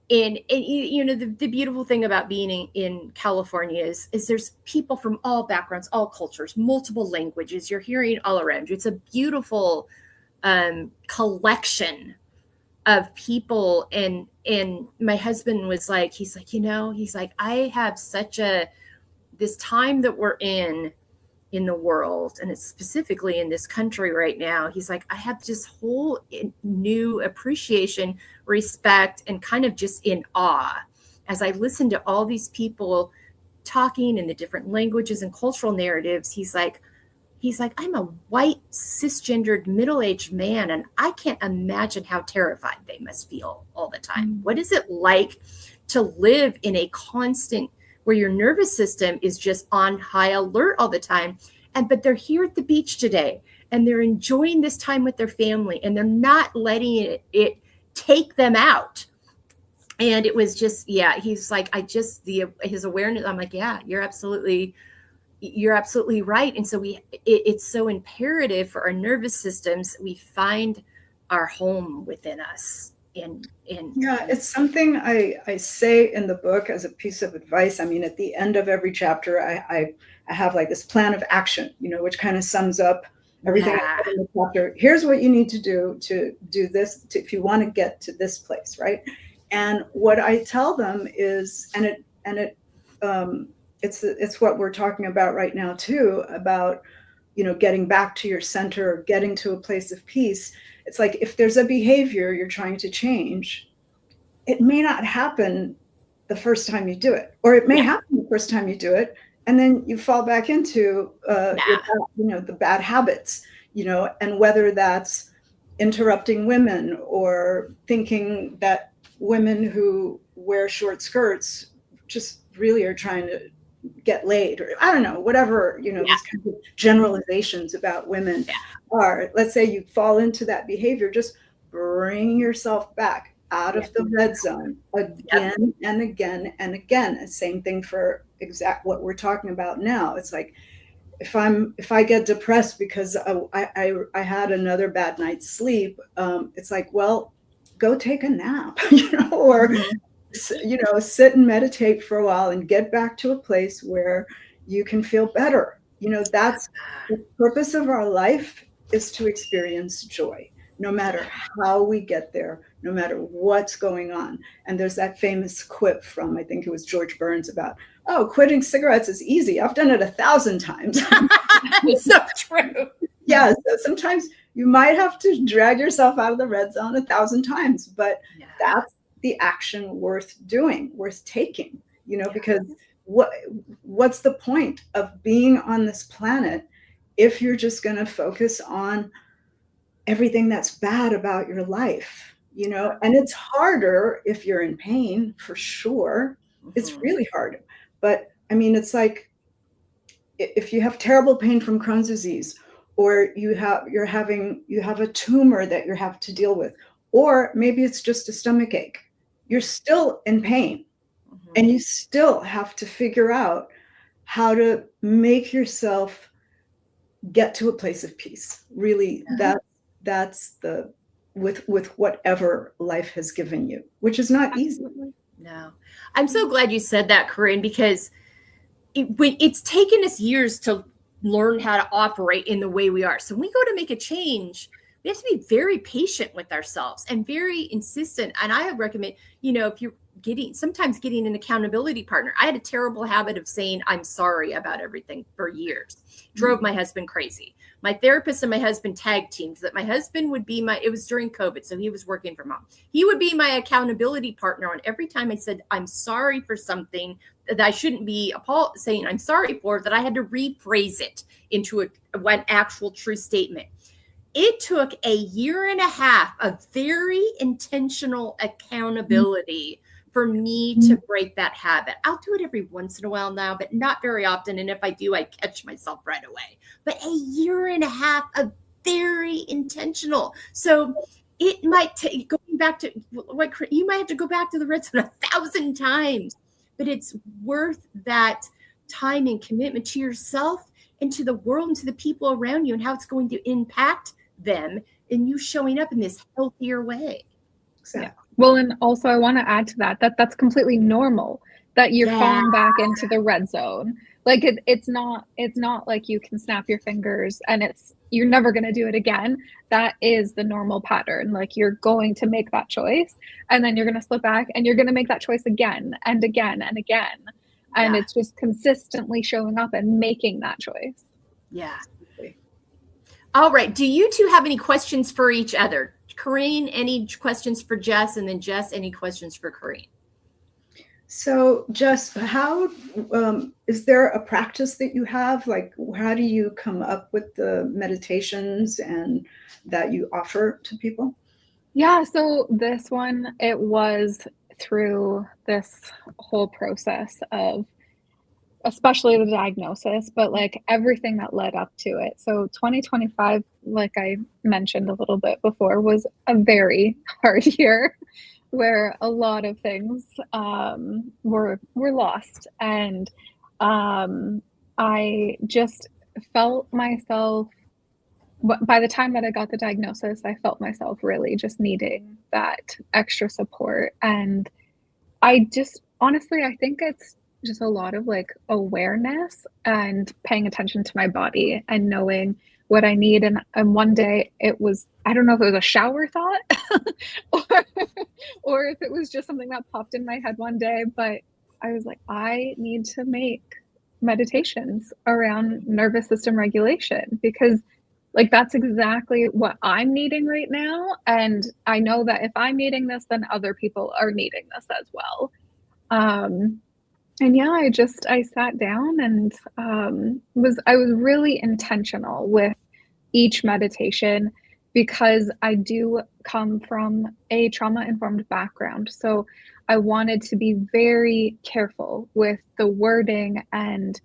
Speaker 1: you know, the beautiful thing about being in California is there's people from all backgrounds, all cultures, multiple languages. You're hearing all around you. It's a beautiful collection of people. And my husband was like, he's like, I have this time that we're in the world, and it's specifically in this country right now. He's like, I have this whole new appreciation, respect, and kind of just in awe as I listen to all these people talking in the different languages and cultural narratives. He's like, I'm a white, cisgendered, middle-aged man, and I can't imagine how terrified they must feel all the time. Mm-hmm. What is it like to live in a constant where your nervous system is just on high alert all the time? But they're here at the beach today, and they're enjoying this time with their family, and they're not letting it take them out. And it was just, he's like, his awareness, I'm like, yeah, you're absolutely right. And so it's so imperative for our nervous systems, we find our home within us.
Speaker 2: It's something I say in the book as a piece of advice. I mean, at the end of every chapter, I have like this plan of action, you know, which kind of sums up everything I said in the chapter. Here's what you need to do this if you want to get to this place, right? And what I tell them is, it's what we're talking about right now too, about, you know, getting back to your center, getting to a place of peace. It's like, if there's a behavior you're trying to change, it may not happen the first time you do it, or it may happen the first time you do it, and then you fall back into the bad habits, you know, and whether that's interrupting women or thinking that women who wear short skirts just really are trying to get laid, or I don't know, whatever, you know, these kinds of generalizations about women are. Let's say you fall into that behavior, just bring yourself back out of the red zone again and again and again. The same thing for exact what we're talking about now. It's like, if I get depressed because I had another bad night's sleep, it's like, well, go take a nap, you know, or you know, sit and meditate for a while and get back to a place where you can feel better. You know, that's the purpose of our life, is to experience joy, no matter how we get there, no matter what's going on. And there's that famous quip from, I think it was George Burns, about, oh, quitting cigarettes is easy. I've done it 1,000 times.
Speaker 1: It's so true.
Speaker 2: Yeah. So sometimes you might have to drag yourself out of the red zone 1,000 times, but that's the action worth doing, worth taking, you know, because what's the point of being on this planet if you're just going to focus on everything that's bad about your life, you know? And it's harder if you're in pain, for sure. It's really hard. But I mean, it's like, if you have terrible pain from Crohn's disease, or you have a tumor that you have to deal with, or maybe it's just a stomach ache, you're still in pain, and you still have to figure out how to make yourself get to a place of peace. Really, that's the with whatever life has given you, which is not easy.
Speaker 1: No, I'm so glad you said that, Carine, because it's taken us years to learn how to operate in the way we are. So when we go to make a change, we have to be very patient with ourselves and very insistent. And I recommend, if you're sometimes getting an accountability partner. I had a terrible habit of saying I'm sorry about everything for years. Drove my husband crazy. My therapist and my husband tag teamed that my husband would be it was during COVID, so he was working from home. He would be my accountability partner on every time I said I'm sorry for something that I shouldn't be saying I'm sorry for, that I had to rephrase it into one actual true statement. It took a year and a half of very intentional accountability for me to break that habit. I'll do it every once in a while now, but not very often. And if I do, I catch myself right away. But a year and a half of very intentional. So it might take going back to what you might have to go back to the red zone 1,000 times, but it's worth that time and commitment to yourself and to the world and to the people around you and how it's going to impact them and you showing up in this healthier way.
Speaker 2: Exactly.
Speaker 3: Yeah. Well, and also I want to add to that's completely normal that you're falling back into the red zone. Like it's not like you can snap your fingers and you're never going to do it again. That is the normal pattern. Like you're going to make that choice and then you're going to slip back and you're going to make that choice again and again and again. And it's just consistently showing up and making that choice.
Speaker 1: Yeah. All right. Do you two have any questions for each other? Carine, any questions for Jess? And then Jess, any questions for Carine?
Speaker 2: So Jess, how is there a practice that you have? Like, how do you come up with the meditations and that you offer to people?
Speaker 3: Yeah, so this one, it was through this whole process of especially the diagnosis, but like everything that led up to it. So 2025, like I mentioned a little bit before, was a very hard year where a lot of things were lost. And I just felt myself, by the time that I got the diagnosis, I felt myself really just needing that extra support. And I just, honestly, I think it's just a lot of like awareness and paying attention to my body and knowing what I need. And one day it was, I don't know if it was a shower thought or if it was just something that popped in my head one day, but I was like, I need to make meditations around nervous system regulation because like that's exactly what I'm needing right now. And I know that if I'm needing this, then other people are needing this as well. And yeah, I sat down and I was really intentional with each meditation because I do come from a trauma-informed background. So I wanted to be very careful with the wording and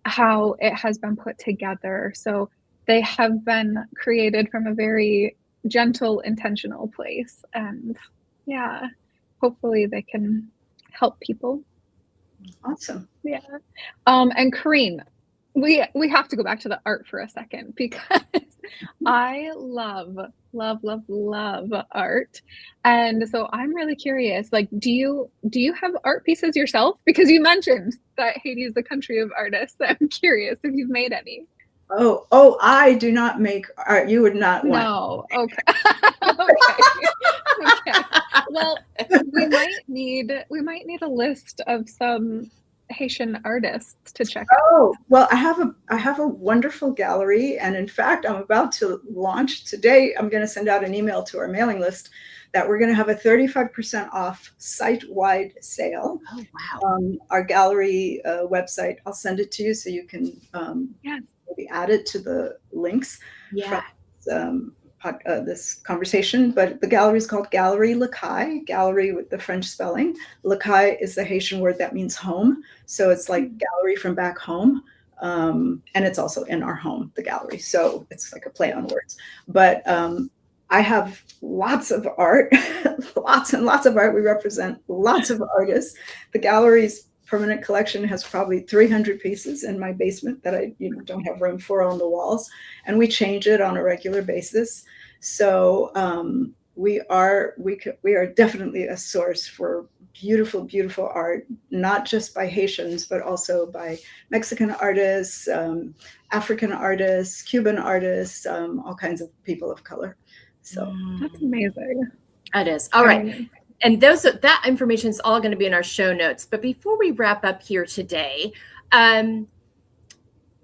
Speaker 3: how it has been put together. So they have been created from a very gentle, intentional place. And yeah, hopefully they can help people.
Speaker 2: Awesome.
Speaker 3: Yeah. And Carine, we have to go back to the art for a second because I love art. And so I'm really curious, like, do you have art pieces yourself? Because you mentioned that Haiti is the country of artists. I'm curious if you've made any.
Speaker 2: Oh, I do not make art. You would not want.
Speaker 3: No. Okay. Okay. Well, we might need a list of some Haitian artists to check out.
Speaker 2: Oh, well, I have a wonderful gallery, and in fact, I'm about to launch today. I'm going to send out an email to our mailing list that we're going to have a 35% off site-wide sale.
Speaker 1: Oh, wow.
Speaker 2: Our gallery website, I'll send it to you so you can maybe add it to the links from this conversation. But the gallery is called Gallery Lakai, gallery with the French spelling. Lakai is the Haitian word that means home. So it's like gallery from back home. And it's also in our home, the gallery. So it's like a play on words. But I have lots of art, lots and lots of art. We represent lots of artists. The gallery's permanent collection has probably 300 pieces in my basement that I don't have room for on the walls, and we change it on a regular basis. So we are definitely a source for beautiful, beautiful art, not just by Haitians, but also by Mexican artists, African artists, Cuban artists, all kinds of people of color. So
Speaker 3: that's amazing.
Speaker 1: It is. All right. And that information is all going to be in our show notes. But before we wrap up here today, I'm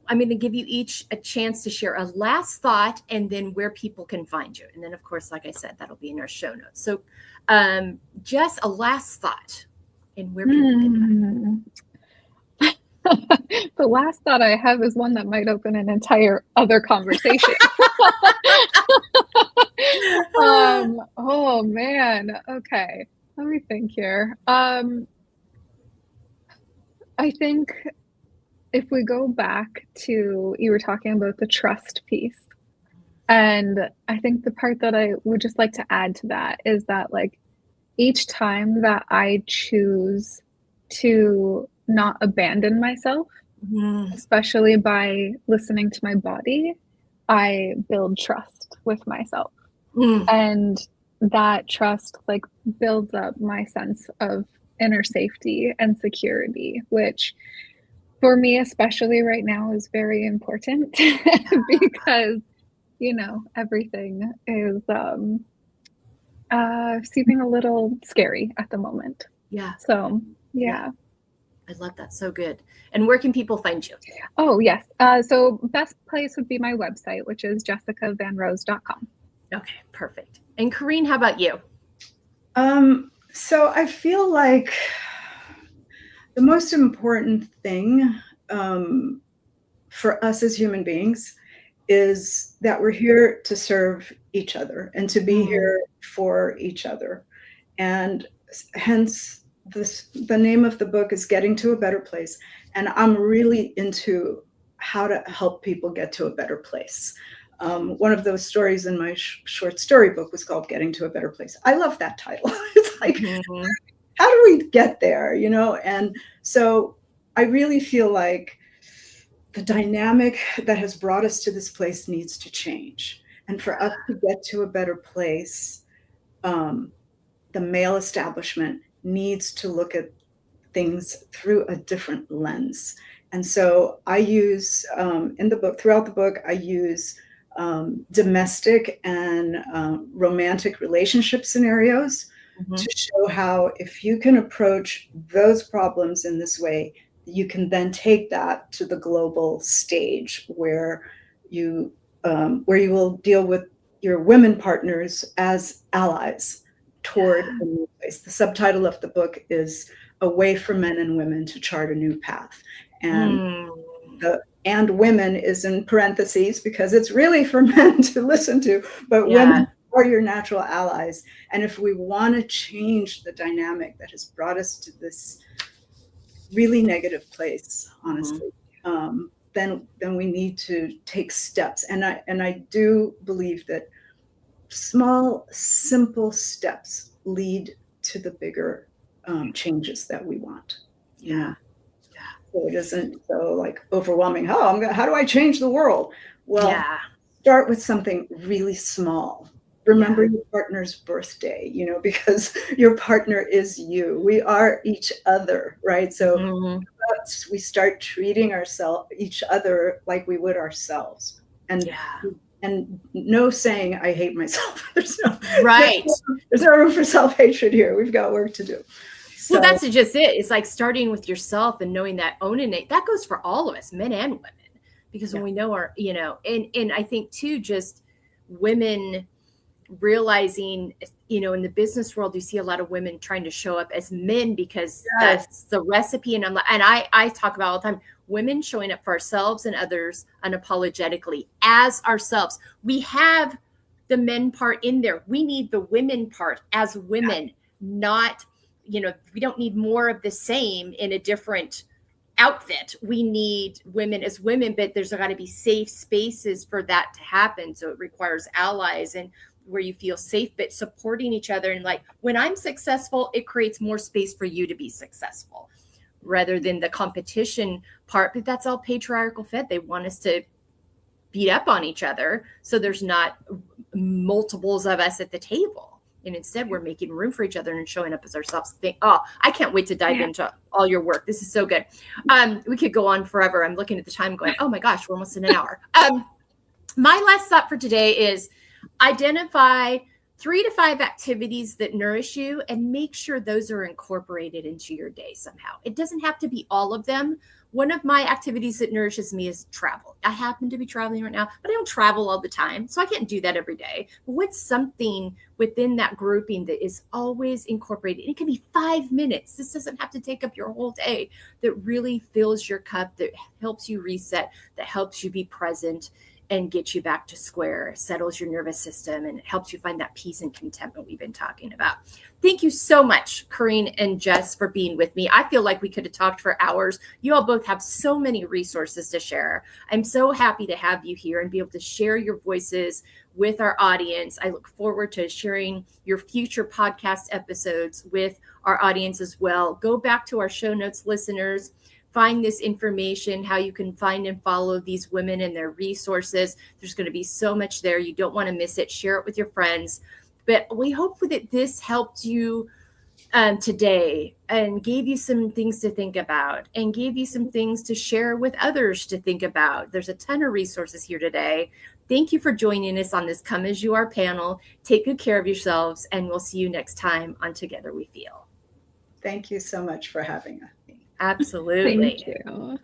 Speaker 1: going to give you each a chance to share a last thought and then where people can find you. And then, of course, like I said, that'll be in our show notes. So just a last thought and where people can find you.
Speaker 3: The last thought I have is one that might open an entire other conversation. Oh man. Okay. Let me think here. I think if we go back to, you were talking about the trust piece. And I think the part that I would just like to add to that is that, like, each time that I choose to not abandon myself, especially by listening to my body, I build trust with myself. And that trust, like, builds up my sense of inner safety and security, which for me, especially right now, is very important because, everything is seeming a little scary at the moment.
Speaker 1: Yeah.
Speaker 3: So, yeah.
Speaker 1: I love that. So good. And where can people find you?
Speaker 3: Oh, yes. So best place would be my website, which is jessicavanrose.com.
Speaker 1: Okay, perfect. And Carine, how about you?
Speaker 2: So I feel like the most important thing for us as human beings is that we're here to serve each other and to be here for each other. And hence the name of the book is Getting to a Better Place. And I'm really into how to help people get to a better place. One of those stories in my short story book was called Getting to a Better Place. I love that title. It's like, how do we get there? And so I really feel like the dynamic that has brought us to this place needs to change. And for us to get to a better place, the male establishment needs to look at things through a different lens. And so I use, throughout the book, I use domestic and romantic relationship scenarios to show how, if you can approach those problems in this way, you can then take that to the global stage where you will deal with your women partners as allies toward a new place. The subtitle of the book is A Way for Men and Women to Chart a New Path. And and women is in parentheses because it's really for men to listen to, but women are your natural allies. And if we want to change the dynamic that has brought us to this really negative place, honestly, then we need to take steps. And I do believe that small, simple steps lead to the bigger changes that we want.
Speaker 1: Yeah.
Speaker 2: So it isn't so like overwhelming. How do I change the world? Well, start with something really small. Remember your partner's birthday, because your partner is you. We are each other, right? So we start treating each other like we would ourselves. And no saying, I hate myself. There's no room for self-hatred here. We've got work to do. So,
Speaker 1: well, that's just it. It's like starting with yourself and knowing that, owning it. That goes for all of us, men and women, because when we know our, and I think too, just women realizing, in the business world, you see a lot of women trying to show up as men because that's the recipe. And I talk about all the time, women showing up for ourselves and others unapologetically as ourselves. We have the men part in there. We need the women part as women, not, we don't need more of the same in a different outfit. We need women as women, but there's got to be safe spaces for that to happen. So it requires allies and where you feel safe, but supporting each other. And like, when I'm successful, it creates more space for you to be successful. rather than the competition part. But that's all patriarchal fed. They want us to beat up on each other so there's not multiples of us at the table. And instead, we're making room for each other and showing up as ourselves. I can't wait to dive into all your work. This is so good. We could go on forever. I'm looking at the time going, oh my gosh, we're almost in an hour. My last thought for today is identify 3 to 5 activities that nourish you and make sure those are incorporated into your day somehow. It doesn't have to be all of them. One of my activities that nourishes me is travel. I happen to be traveling right now, but I don't travel all the time, so I can't do that every day. But what's something within that grouping that is always incorporated? It can be 5 minutes. This doesn't have to take up your whole day. That really fills your cup, that helps you reset, that helps you be present and get you back to square, settles your nervous system, and it helps you find that peace and contentment we've been talking about. Thank you so much, Carine and Jess, for being with me. I feel like we could have talked for hours. You all both have so many resources to share. I'm so happy to have you here and be able to share your voices with our audience. I look forward to sharing your future podcast episodes with our audience as well. Go back to our show notes, listeners. Find this information, how you can find and follow these women and their resources. There's going to be so much there. You don't want to miss it. Share it with your friends. But we hope that this helped you today and gave you some things to think about and gave you some things to share with others to think about. There's a ton of resources here today. Thank you for joining us on this Come As You Are panel. Take good care of yourselves, and we'll see you next time on Together We F.E.E.L.
Speaker 2: Thank you so much for having us.
Speaker 1: Absolutely.
Speaker 3: Thank you.